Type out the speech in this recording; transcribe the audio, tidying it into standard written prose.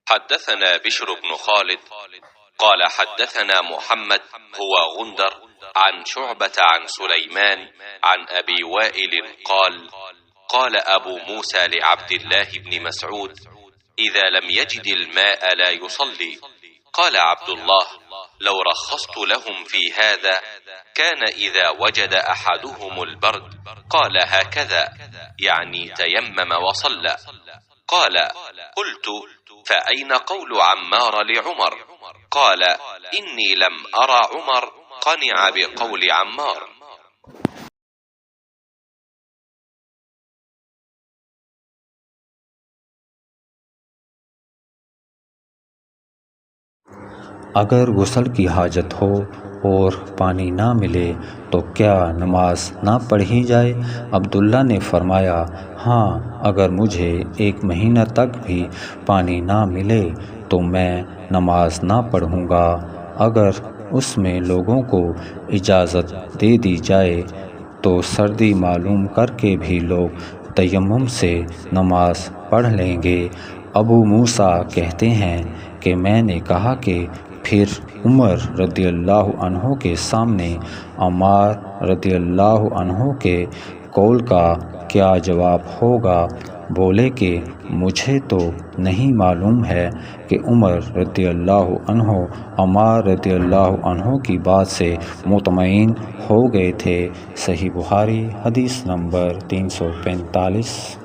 حدثنا بشر بن خالد قال حدثنا محمد هو غندر عن شعبة عن سليمان عن أبي وائل قال قال أبو موسى لعبد الله بن مسعود إذا لم يجد الماء لا يصلي. قال عبد الله لو رخصت لهم في هذا كان إذا وجد أحدهم البرد قال هكذا، يعني تيمم وصلى. قال قلت فأين قول عمار لعمر؟ قال إني لم أرى عمر قنع بقول عمار. अगर गुस्ल की हाजत हो और पानी ना मिले तो क्या नमाज ना पढ़ी जाए? अब्दुल्ला ने फरमाया, हाँ, अगर मुझे 1 महीना तक भी पानी ना मिले तो मैं नमाज ना पढ़ूँगा। अगर उसमें लोगों को इजाज़त दे दी जाए तो सर्दी मालूम करके भी लोग तयम्मुम से नमाज पढ़ लेंगे। अबू मूसा कहते हैं कि मैंने कहा कि फिर उमर रदियल्लाहु अन्हु के सामने अम्मार रदियल्लाहु अन्हु के कौल का क्या जवाब होगा? बोले कि मुझे तो नहीं मालूम है कि उमर रदियल्लाहु अन्हु अम्मार रदियल्लाहु अन्हु की बात से मुतमईन हो गए थे। सही बुखारी हदीस नंबर 345।